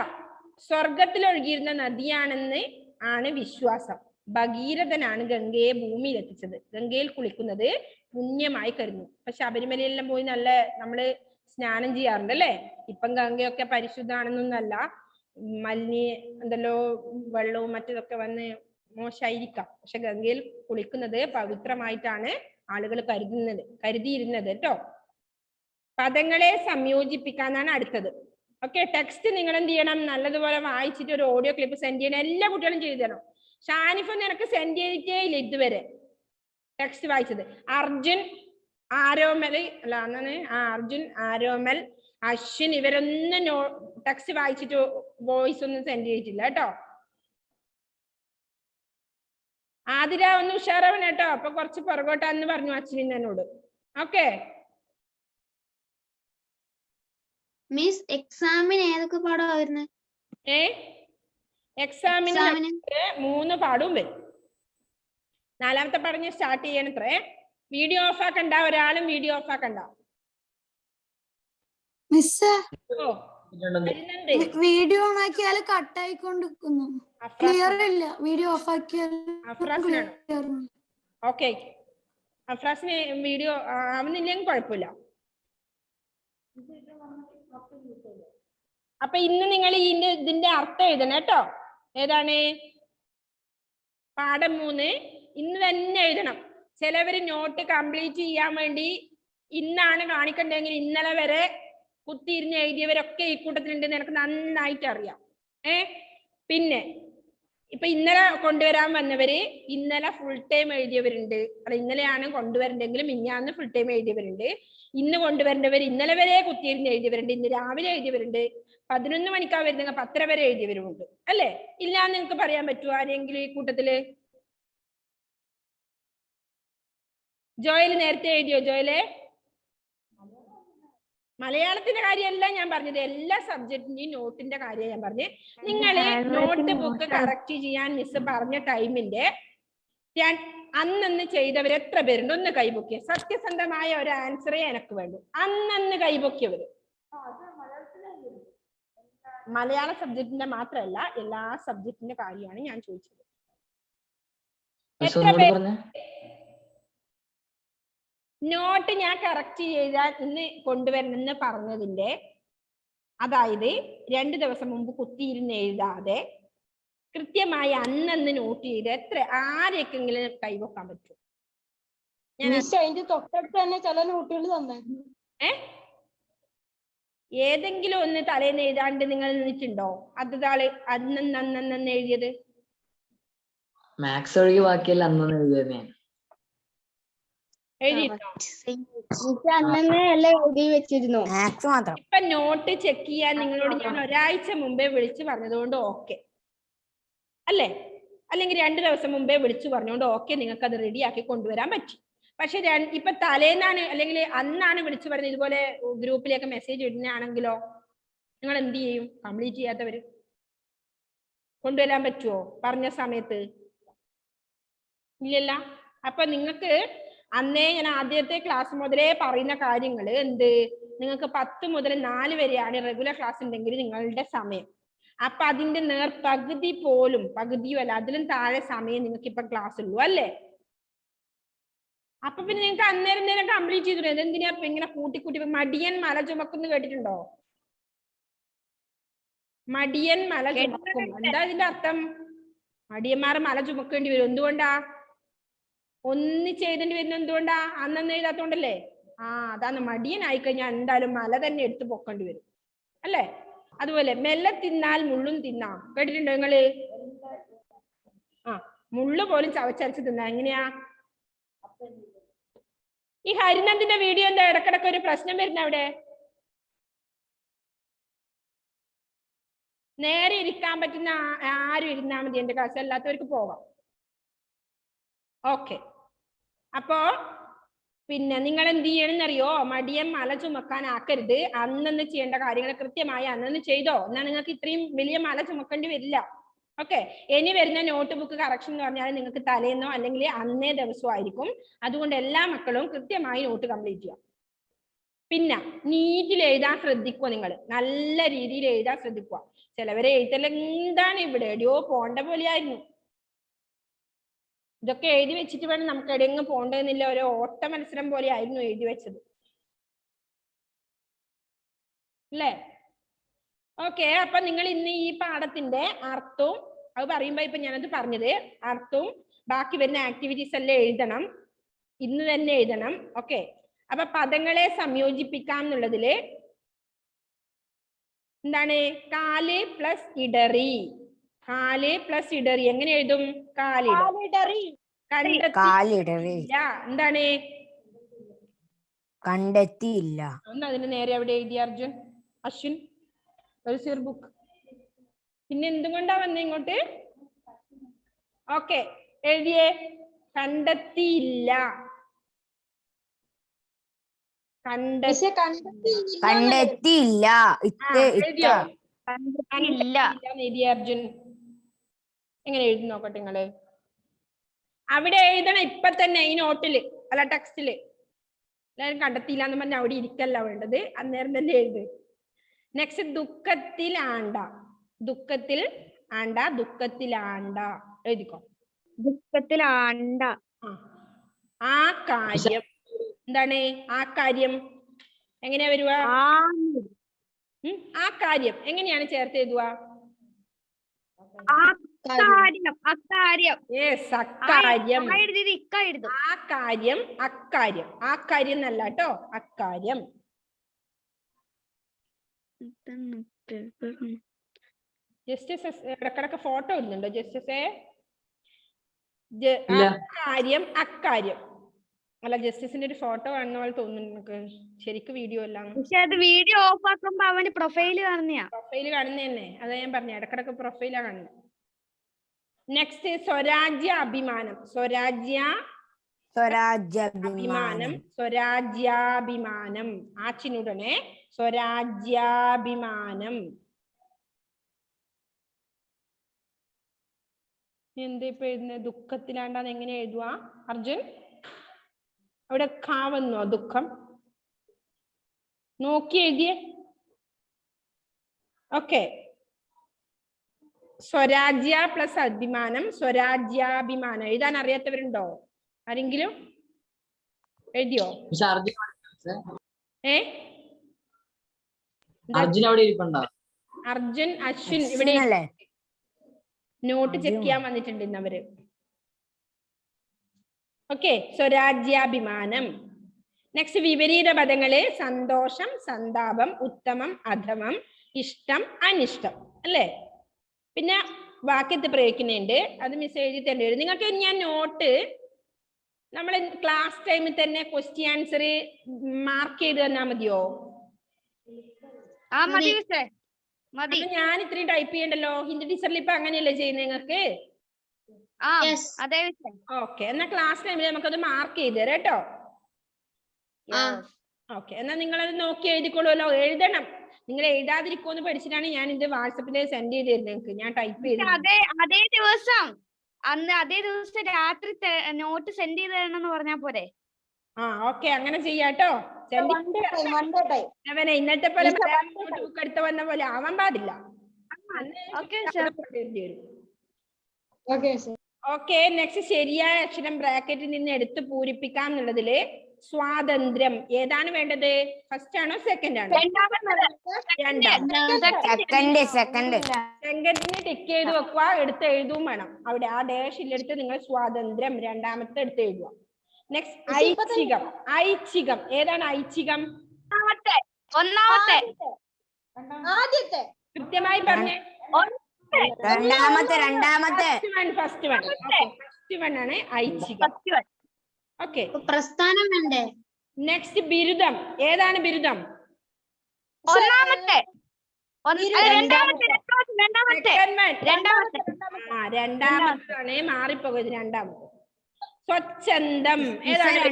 സ്വർഗത്തിൽ ഒഴുകിയിരുന്ന നദിയാണെന്ന് ആണ് വിശ്വാസം. ഭഗീരഥനാണ് ഗംഗയെ ഭൂമിയിൽ എത്തിച്ചത്. ഗംഗയിൽ കുളിക്കുന്നത് പുണ്യമായി കരുതുന്നു. ഇപ്പൊ ശബരിമലയെല്ലാം പോയി നല്ല നമ്മള് സ്നാനം ചെയ്യാറുണ്ട് അല്ലെ? ഇപ്പം ഗംഗയൊക്കെ പരിശുദ്ധാണെന്നൊന്നല്ല, എന്തല്ലോ വെള്ളവും മറ്റതൊക്കെ വന്ന് മോശമായിരിക്കാം. പക്ഷെ ഗംഗയിൽ കുളിക്കുന്നത് പവിത്രമായിട്ടാണ് ആളുകൾ കരുതിയിരുന്നത് കേട്ടോ. പദങ്ങളെ സംയോജിപ്പിക്കാനാണ് അടുത്തത്. ഓക്കെ, ടെക്സ്റ്റ് നിങ്ങൾ എന്ത് ചെയ്യണം? നല്ലതുപോലെ വായിച്ചിട്ട് ഒരു ഓഡിയോ ക്ലിപ്പ് സെൻഡ് ചെയ്യണം. എല്ലാ കുട്ടികളും ചെയ്തു തരണം. ഷാനിഫ് നിനക്ക് സെൻഡ് ചെയ്തിട്ടേ ഇല്ല ഇതുവരെ ടെക്സ്റ്റ് വായിച്ചത്. അർജുൻ ആരോമൽ അല്ല അർജുൻ ആരോമൽ അശ്വിൻ ഇവരൊന്നും ടെക്സ്റ്റ് വായിച്ചിട്ട് വോയിസ് ഒന്നും സെൻഡ് ചെയ്തിട്ടില്ല കേട്ടോ. ആതിര ഒന്ന് ഉഷാറാവണം കേട്ടോ. അപ്പൊ കുറച്ച് പുറകോട്ടാന്ന് പറഞ്ഞു അശ്വിൻ എന്നോട്. ഓക്കെ മിസ്, എക്സാമിന് ഏതൊക്കെ പാഠം വരുന്നത്? എക്സാമിന് 3 പാഠവും വരും. 4ാമത്തെ പാഠം സ്റ്റാർട്ട് ചെയ്യണത്രേ. വീഡിയോ ഓഫ് ആക്കണ്ട, ഒരാളും വീഡിയോ ഓഫ് ആക്കണ്ട. വീഡിയോ ഓൺ ആക്കിയാൽ കട്ട് ആയിക്കൊണ്ടിരിക്കുന്നു, ക്ലിയർ ഇല്ല. വീഡിയോ ഓഫ് ആക്കിയാൽ ഓക്കെ. അഫ്രാസിന് വീഡിയോ ആവുന്നില്ലെങ്കിൽ കുഴപ്പമില്ല. അപ്പൊ ഇന്ന് നിങ്ങൾ ഇതിന്റെ അർത്ഥം എഴുതണം കേട്ടോ. ഏതാണ്? പാഠം 3 ഇന്ന് തന്നെ എഴുതണം. ചിലവര് നോട്ട് കംപ്ലീറ്റ് ചെയ്യാൻ വേണ്ടി ഇന്നാണ് കാണിക്കണ്ടെങ്കിൽ ഇന്നലെ വരെ കുത്തിയിരുന്ന് എഴുതിയവരൊക്കെ ഈ കൂട്ടത്തിലുണ്ടെന്ന് എനിക്ക് നന്നായിട്ട് അറിയാം. പിന്നെ ഇപ്പൊ ഇന്നലെ കൊണ്ടുവരാൻ വന്നവര് ഇന്നലെ ഫുൾ ടൈം എഴുതിയവരുണ്ട്. അല്ല, ഇന്നലെയാണ് കൊണ്ടുവരണ്ടെങ്കിലും ഇന്നാന്ന് ഫുൾ ടൈം എഴുതിയവരുണ്ട്. ഇന്ന് കൊണ്ടുവരേണ്ടവർ ഇന്നലെ വരെ കുത്തിയിരുന്ന് എഴുതിയവരുണ്ട്. ഇന്ന് രാവിലെ എഴുതിയവരുണ്ട്. 11 മണിക്കാ വരുന്നെങ്കിൽ 10:30 വരെ എഴുതിയവരുമുണ്ട് അല്ലേ? ഇല്ലാന്ന് നിങ്ങൾക്ക് പറയാൻ പറ്റുമോ ആരെങ്കിലും ഈ കൂട്ടത്തില്? ജോയൽ നേരത്തെ എഴുതിയോ? ജോയലെ, മലയാളത്തിന്റെ കാര്യമല്ല ഞാൻ പറഞ്ഞത്, എല്ലാ സബ്ജക്റ്റിന്റെയും നോട്ടിന്റെ കാര്യം ഞാൻ പറഞ്ഞത്. നിങ്ങൾ നോട്ട് ബുക്ക് കറക്റ്റ് ചെയ്യാൻ മിസ് പറഞ്ഞ ടൈമിന്റെ അന്നന്ന് ചെയ്തവർ എത്ര പേരുണ്ട്? ഒന്ന് കൈപൊക്കിയ. സത്യസന്ധമായ ഒരു ആൻസറേ എനിക്ക് വേണ്ടു. അന്നന്ന് കൈപൊക്കിയവര്. മലയാള സബ്ജക്റ്റിന്റെ മാത്രമല്ല, എല്ലാ സബ്ജക്റ്റിന്റെ കാര്യമാണ് ഞാൻ ചോദിച്ചത്. എത്ര പേര് നോട്ട് ഞാൻ കറക്റ്റ് ചെയ്താൽ ഇന്ന് കൊണ്ടുവരണമെന്ന് പറഞ്ഞതിന്റെ, അതായത് 2 ദിവസം മുമ്പ് കുത്തിയിരുന്ന് എഴുതാതെ കൃത്യമായി അന്നന്ന് നോട്ട് ചെയ്ത് എത്ര ആരെക്കെങ്കിലും കൈവക്കാൻ പറ്റും? അതിന്റെ തൊട്ടടുത്ത് തന്നെ ചില നോട്ടുകൾ തന്നായിരുന്നു. ഏതെങ്കിലും ഒന്ന് തലേന്ന് എഴുതാണ്ട് നിങ്ങൾ നിന്നിട്ടുണ്ടോ? അന്നന്ന് എഴുതിയത് മാത്സ് ഒഴികെ ബാക്കിയെല്ലാം അന്നന്ന് എഴുതിയതന്നെ. എഴുതിയിരുന്നോ? അന്നേ എല്ലാം എഴുതി വെച്ചിരുന്നു. മാത്സ് മാത്രം. ഇപ്പൊ നോട്ട് ചെക്ക് ചെയ്യാൻ നിങ്ങളോട് ഞാൻ ഒരാഴ്ച മുമ്പേ വിളിച്ചു പറഞ്ഞതുകൊണ്ട് ഓക്കെ അല്ലേ? അല്ലെങ്കിൽ 2 ദിവസം മുമ്പേ വിളിച്ചു പറഞ്ഞുകൊണ്ട് ഓക്കെ, നിങ്ങൾക്ക് അത് റെഡിയാക്കി കൊണ്ടുവരാൻ പറ്റി. പക്ഷെ ഇപ്പൊ തലേന്നാണ് അല്ലെങ്കിൽ അന്നാണ് വിളിച്ചു പറഞ്ഞത് ഇതുപോലെ ഗ്രൂപ്പിലേക്ക് മെസ്സേജ് ഇടുന്നതാണെങ്കിലോ നിങ്ങൾ എന്ത് ചെയ്യും? കംപ്ലീറ്റ് ചെയ്യാത്തവര് കൊണ്ടുവരാൻ പറ്റുമോ പറഞ്ഞ സമയത്ത്? ഇല്ലല്ല. അപ്പൊ നിങ്ങൾക്ക് അന്നേ ഞാൻ ആദ്യത്തെ ക്ലാസ് മുതലേ പറയുന്ന കാര്യങ്ങൾ എന്ത്, നിങ്ങൾക്ക് 10 മുതൽ 4 വരെയാണ് റെഗുലർ ക്ലാസ് ഉണ്ടെങ്കിൽ നിങ്ങളുടെ സമയം. അപ്പൊ അതിന്റെ പകുതി പോലും, പകുതിയോ അല്ല അതിലും താഴെ സമയം നിങ്ങൾക്ക് ഇപ്പൊ ക്ലാസ് ഉള്ളൂ അല്ലേ? അപ്പൊ പിന്നെ നിങ്ങൾക്ക് അന്നേരം കംപ്ലീറ്റ് ചെയ്തു. എന്തിനാ ഇപ്പൊ ഇങ്ങനെ കൂട്ടി മടിയൻ മല ചുമക്കുന്നു കേട്ടിട്ടുണ്ടോ? മടിയൻ മല ചുമക്കും. എന്താ ഇതിന്റെ അർത്ഥം? മടിയന്മാർ മല ചുമക്കേണ്ടി വരും. എന്തുകൊണ്ടാ? ഒന്നിച്ച് എഴുതേണ്ടി വരുന്നത് എന്തുകൊണ്ടാ? അന്നന്ന് എഴുതാത്തോണ്ടല്ലേ? അതാണ്. മടിയൻ ആയിക്കഴിഞ്ഞാൽ എന്തായാലും മല തന്നെ എടുത്ത് പൊക്കേണ്ടി വരും അല്ലേ? അതുപോലെ മെല്ലെ തിന്നാൽ മുള്ളും തിന്നാം കേട്ടിട്ടുണ്ടോ നിങ്ങള്? മുള്ളു പോലും ചവച്ചരച്ച് തിന്നാ. എങ്ങനെയാ? ഈ ഹരിനന്ദിന്റെ വീഡിയോ എന്താ ഇടക്കിടക്ക് ഒരു പ്രശ്നം വരുന്ന അവിടെ? നേരെ ഇരിക്കാൻ പറ്റുന്ന ആരും ഇരുന്നാ മതി എന്റെ ക്ലാസ്, അല്ലാത്തവർക്ക് പോവാം. ഓക്കെ. അപ്പോ പിന്നെ നിങ്ങൾ എന്ത് ചെയ്യണമെന്നറിയോ? മടിയൻ മല ചുമക്കാൻ ആക്കരുത്. അന്നന്ന് ചെയ്യേണ്ട കാര്യങ്ങൾ കൃത്യമായി അന്നന്ന് ചെയ്തോ, എന്നാൽ നിങ്ങൾക്ക് ഇത്രയും വലിയ മല ചുമക്കേണ്ടി വരില്ല. ഓക്കെ. ഇനി വരുന്ന നോട്ട് ബുക്ക് കറക്ഷൻ എന്ന് പറഞ്ഞാൽ നിങ്ങൾക്ക് തലേന്നോ അല്ലെങ്കിൽ അന്നേ ദിവസമോ ആയിരിക്കും. അതുകൊണ്ട് എല്ലാ മക്കളും കൃത്യമായി നോട്ട് കംപ്ലീറ്റ് ചെയ്യാം. പിന്നെ നീറ്റിൽ എഴുതാൻ ശ്രദ്ധിക്കുക. നിങ്ങൾ നല്ല രീതിയിൽ എഴുതാൻ ശ്രദ്ധിക്കുക. ചിലവരെ എഴുത്തല്ല എന്താണ് ഇവിടെ എവിടെയോ പോണ്ട പോലെയായിരുന്നു. ഇതൊക്കെ എഴുതി വെച്ചിട്ട് വേണം നമുക്ക് എവിടെയെങ്കിലും പോണ്ടെന്നില്ല, ഒരു ഓട്ട മത്സരം പോലെ ആയിരുന്നു എഴുതി വെച്ചത് അല്ലേ? ഓക്കെ. അപ്പൊ നിങ്ങൾ ഇന്ന് ഈ പാഠത്തിന്റെ അർത്ഥവും അത് പറയുമ്പോ ഇപ്പൊ ഞാനത് പറഞ്ഞത് അർത്ഥവും ബാക്കി വരുന്ന ആക്ടിവിറ്റീസ് എല്ലാം എഴുതണം, ഇന്ന് തന്നെ എഴുതണം. ഓക്കെ. അപ്പൊ പദങ്ങളെ സംയോജിപ്പിക്കാം എന്നുള്ളതില് എന്താണ്? കാല് പ്ലസ് ഇടറി. കാല് പ്ലസ് ഇടറി എങ്ങനെ എഴുതും? കാലിടറി. കണ്ടെത്തിയില്ല. എന്താണ്? കണ്ടെത്തിയില്ല. ഒന്ന് അതിന് നേരെ എവിടെ എഴുതി അശ്വിൻ? ഒരു സിർ ബുക്ക്. പിന്നെ എന്തുകൊണ്ടാ വന്നേ ഇങ്ങോട്ട്? ഓക്കെ. എഴുതിയേ. കണ്ടെത്തിയില്ല. കണ്ടെത്തിയില്ല. അർജുൻ എങ്ങനെ എഴുതി നോക്കട്ടെ നിങ്ങള്. അവിടെ എഴുതണം ഇപ്പൊ തന്നെ ഈ നോട്ടില്, അല്ല ടെക്സ്റ്റില്. എല്ലാവരും കണ്ടെത്തിയില്ല എന്ന് പറഞ്ഞാൽ അവിടെ ഇരിക്കല്ല വേണ്ടത്, അന്നേരം തന്നെ എഴുത്. നെക്സ്റ്റ് ദുഃഖത്തിൽ ആണ്ട. ദുഃഖത്തിൽ ആണ്ട. ദുഃഖത്തിലാണ്ട എഴുതിക്കോ. ദുഃഖത്തിലാണ്ട. ആ കാര്യം. എന്താണ് ആ കാര്യം? എങ്ങനെയാ വരുക? ആ കാര്യം എങ്ങനെയാണ് ചേർത്ത് എഴുതുക? അക്കാര്യം. യെസ്, അക്കാര്യം. ആ കാര്യം അക്കാര്യം. ആ കാര്യം എന്നല്ല കേട്ടോ, അക്കാര്യം. ജസ്റ്റിസ് ഇടക്കിടക്ക് ഫോട്ടോ ഇടുന്നുണ്ടോ ജസ്റ്റിസേ? കാര്യം അക്കാര്യം അല്ല, ജസ്റ്റിസിന്റെ ഒരു ഫോട്ടോ കാണുന്ന പോലെ തോന്നുന്നു നമുക്ക്. ശരിക്കും വീഡിയോ അല്ല. പക്ഷെ അത് വീഡിയോ ഓഫ് ആക്കുമ്പോ അവന് പ്രൊഫൈല് കാണുന്നയാ. പ്രൊഫൈല് കാണുന്ന തന്നെ, അതാ ഞാൻ പറഞ്ഞു ഇടക്കിടക്ക് പ്രൊഫൈലാ കാണുന്നത്. നെക്സ്റ്റ് സ്വരാജ്യ അഭിമാനം. സ്വരാജ്യാഭിമാനം. സ്വരാജ്യാഭിമാനം. ആച്ചിനുടനെ സ്വരാജ്യാഭിമാനം. എന്താ ഇപ്പൊ എഴുതുന്നത്? ദുഃഖത്തിലാണ്ടാന്ന് എങ്ങനെ എഴുതുക അർജുൻ? അവിടെ കാവന്നോ? ദുഃഖം നോക്കി എഴുതിയേ. ഓക്കെ. സ്വരാജ്യ പ്ലസ് അഭിമാനം. സ്വരാജ്യാഭിമാനം എഴുതാൻ അറിയാത്തവരുണ്ടോ ആരെങ്കിലും? എഴുതിയോ? അർജുൻ അശ്വിൻ ഇവിടെ നോട്ട് ചെക്ക് ചെയ്യാൻ വന്നിട്ടുണ്ട് ഇന്നവര്. ഓക്കെ. സ്വരാജ്യാഭിമാനം. നെക്സ്റ്റ് വിപരീത പദങ്ങള് സന്തോഷം, സന്താപം, ഉത്തമം, അധമം, ഇഷ്ടം, അനിഷ്ടം അല്ലേ? പിന്നെ വാക്യത്തിൽ പ്രയോഗിക്കുന്നുണ്ട്, അത് മിസ് എഴുതി തരേണ്ടി വരും നിങ്ങൾക്ക്. ഞാൻ നോട്ട് നമ്മൾ ക്ലാസ് ടൈമിൽ തന്നെ ക്വസ്റ്റ്യൻ ആൻസർ മാർക്ക് ചെയ്ത് തന്നാ മതിയോ? ആ മതി മിസ്സേ മതി. അപ്പൊ ഞാൻ ഇത്രയും ടൈപ്പ് ചെയ്യണ്ടല്ലോ. ഹിന്ദി ടീച്ചറിൽ ഇപ്പൊ അങ്ങനെയല്ലേ ചെയ്യുന്നത് നിങ്ങൾക്ക്? ആ അതെ മിസ്സേ. ഓക്കെ, എന്നാ ക്ലാസ് ടൈമിൽ നമുക്കത് മാർക്ക് ചെയ്ത് തരാം കേട്ടോ. ഓക്കെ, എന്നാ നിങ്ങളത് നോക്കി എഴുതിക്കോളൂല്ലോ. എഴുതണം. നിങ്ങൾ എഴുതാതിരിക്കുമെന്ന് പഠിച്ചിട്ടാണ് ഞാൻ ഇത് വാട്സപ്പിൽ സെൻഡ് ചെയ്ത് തരുന്നത് നിങ്ങൾക്ക്. ഞാൻ ടൈപ്പ് ചെയ്ത് അതേ ദിവസം അതേ ദിവസം രാത്രി നോട്ട് സെൻഡ് ചെയ്ത് തരണമെന്ന് പറഞ്ഞാ പോരെ? ഓക്കെ, അങ്ങനെ ചെയ്യാട്ടോ. അവനെ ഇന്നത്തെ പോലെ ബുക്ക് എടുത്ത് വന്ന പോലെ ആവാൻ പാടില്ല. ഓക്കെ, നെക്സ്റ്റ് ശരിയായ അക്ഷരം ബ്രാക്കറ്റിൽ നിന്ന് എടുത്ത് പൂരിപ്പിക്കാം എന്നുള്ളതില് സ്വാതന്ത്ര്യം ഏതാണ് വേണ്ടത്? ഫസ്റ്റ് ആണോ സെക്കൻഡ് ആണോ? സെക്കൻഡിന് ടിക്ക് ചെയ്ത് വെക്കുക. എടുത്ത് എഴുതും വേണം. അവിടെ ആ ഡാഷിലെടുത്ത് നിങ്ങൾ സ്വാതന്ത്ര്യം രണ്ടാമത്തെ എടുത്ത് എഴുതുക. നെക്സ്റ്റ് ഐച്ഛികം. ഐച്ഛികം ഏതാണ്? ഐച്ഛികം ഒന്നാമത്തെ കൃത്യമായി പറഞ്ഞേ. ഫസ്റ്റ് വൺ ആണ് ഐച്ഛികം. ഓക്കെ, പ്രസ്ഥാനം വേണ്ടേ? നെക്സ്റ്റ് ബിരുദം ഏതാണ്? ബിരുദം ഒന്നാമത്തെ രണ്ടാമത്താണ്. മാറിപ്പോകുന്നത് രണ്ടാമത്തെ. സ്വച്ഛന്തം ഏതാണ്?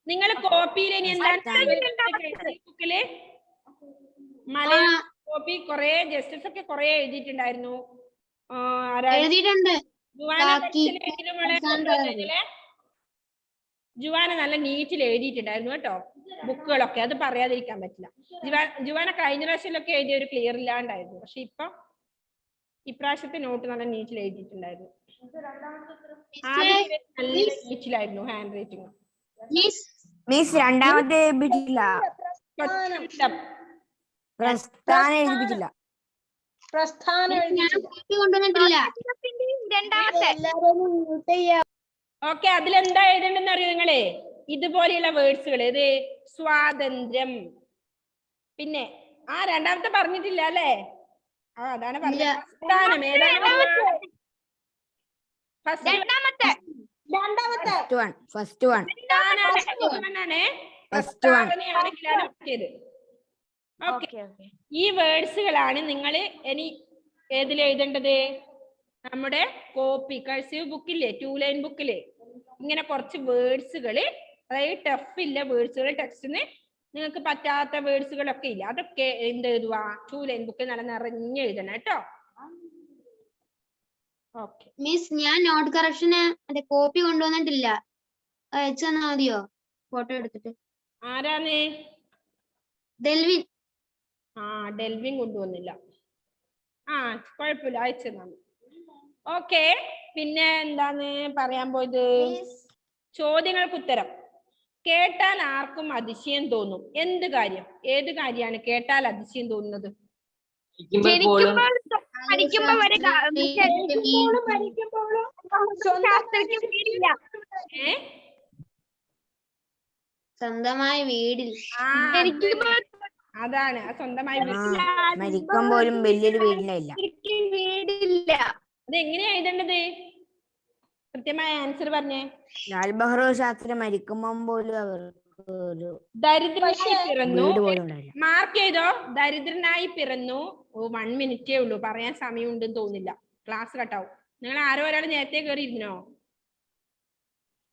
നിങ്ങൾ കോപ്പിയിൽ ഇനി എന്താണ് ബുക്കില് മലയാളം കോപ്പി കുറെ ജസ്റ്റസ് ഒക്കെ കുറെ എഴുതിയിട്ടുണ്ടായിരുന്നു. ജുവാന നല്ല നീറ്റിൽ എഴുതിയിട്ടുണ്ടായിരുന്നു കേട്ടോ ബുക്കുകളൊക്കെ. അത് പറയാതിരിക്കാൻ പറ്റില്ല. ജുവാന കഴിഞ്ഞ പ്രാവശ്യത്തിലൊക്കെ എഴുതിയ ഒരു ക്ലിയർ ഇല്ലാണ്ടായിരുന്നു. പക്ഷെ ഇപ്പൊ ഇപ്രാവശ്യത്തെ നോട്ട് നല്ല നീറ്റിൽ എഴുതിയിട്ടുണ്ടായിരുന്നു. നല്ല നീറ്റിലായിരുന്നു ഹാൻഡ് റൈറ്റിംഗ്. രണ്ടാമത്തെ എഴുതിയിട്ടില്ല. പ്രസ്ഥാനം എഴുതിപ്പിച്ചില്ല. ഓക്കെ, അതിലെന്താ എഴുതണ്ടെന്ന് അറിയോ നിങ്ങളെ? ഇതുപോലെയുള്ള വേർഡ്സുകൾ. ഇത് സ്വാതന്ത്ര്യം. പിന്നെ രണ്ടാമത്തെ പറഞ്ഞിട്ടില്ല അല്ലേ? അതാണ് പറഞ്ഞത്. പ്രസ്ഥാനം ഏതാണ്? ഈ വേർഡ്സുകളാണ് നിങ്ങൾ ഇനി ഏതിൽ എഴുതേണ്ടത്? നമ്മുടെ കോപ്പി കഴ്സീവ് ബുക്കില്ലേ, 2 ലൈൻ ബുക്കില് ഇങ്ങനെ കുറച്ച് വേർഡ്സുകൾ, അതായത് ടഫ് ഇല്ല വേർഡ്സുകൾ, ടെക്സ്റ്റിന് നിങ്ങൾക്ക് പറ്റാത്ത വേർഡ്സുകളൊക്കെ ഇല്ല, അതൊക്കെ എന്ത് എഴുതുക? 2 ലൈൻ ബുക്കിൽ നല്ല നിറഞ്ഞ് എഴുതണം കേട്ടോ. ഓക്കെ മിസ്, ഞാൻ നോട്ട് കറക്ഷന് കോപ്പി കൊണ്ടുവന്നിട്ടില്ല. അയച്ചു തന്നാ മതിയോ? ഫോട്ടോ എടുത്തിട്ട്. ആരാണ്? ഡെൽവിൻ. ഡെൽവിൻ കൊണ്ടുവന്നില്ല. കുഴപ്പമില്ല, അയച്ചു തന്നാ മതി. ഓക്കെ, പിന്നെ എന്താണ് പറയാൻ പോയത്? ചോദ്യങ്ങൾക്ക് ഉത്തരം. കേട്ടാൽ ആർക്കും അതിശയം തോന്നും. എന്ത് കാര്യം? ഏത് കാര്യമാണ് കേട്ടാൽ അതിശയം തോന്നുന്നത്? സ്വന്തമായ വീടിൽ. അതാണ് സ്വന്തമായി മരിക്കാൻ പോലും വലിയൊരു വീടില്ല. അതെങ്ങനെയാ എഴുതേണ്ടത്? കൃത്യമായ ആൻസർ പറഞ്ഞേ. ലാൽ ബഹദൂർ ശാസ്ത്രി മരിക്കുമ്പോൾ പോലും അവർക്ക് ഒരു ദരിദ്രനായി പിറന്നു. മാർക്ക് ചെയ്തോ? ദരിദ്രനായി പിറന്നു. 1 മിനിറ്റേ ഉള്ളൂ, പറയാൻ സമയമുണ്ടെന്ന് തോന്നില്ല. ക്ലാസ് കട്ടാവും. നിങ്ങൾ ആരോ ഒരാൾ നേരത്തെ കയറിയിരുന്നോ?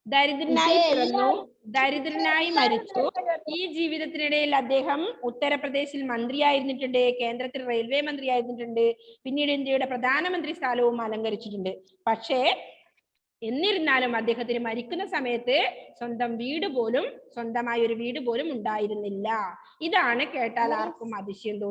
ദരിദ്രനായി പിറന്നു, ദരിദ്രനായി മരിച്ചു. ഈ ജീവിതത്തിനിടയിൽ അദ്ദേഹം ഉത്തർപ്രദേശിൽ മന്ത്രിയായിരുന്നിട്ടുണ്ട്, കേന്ദ്രത്തിൽ റെയിൽവേ മന്ത്രിയായിരുന്നിട്ടുണ്ട്, പിന്നീട് ഇന്ത്യയുടെ പ്രധാനമന്ത്രി സ്ഥാനവും അലങ്കരിച്ചിട്ടുണ്ട്. പക്ഷേ എന്നിരുന്നാലും അദ്ദേഹത്തിന് മരിക്കുന്ന സമയത്ത് സ്വന്തമായ ഒരു വീട് പോലും ഉണ്ടായിരുന്നില്ല. ഇതാണ് കേട്ടാൽ ആർക്കും അതിശയം തോന്നുന്നത്.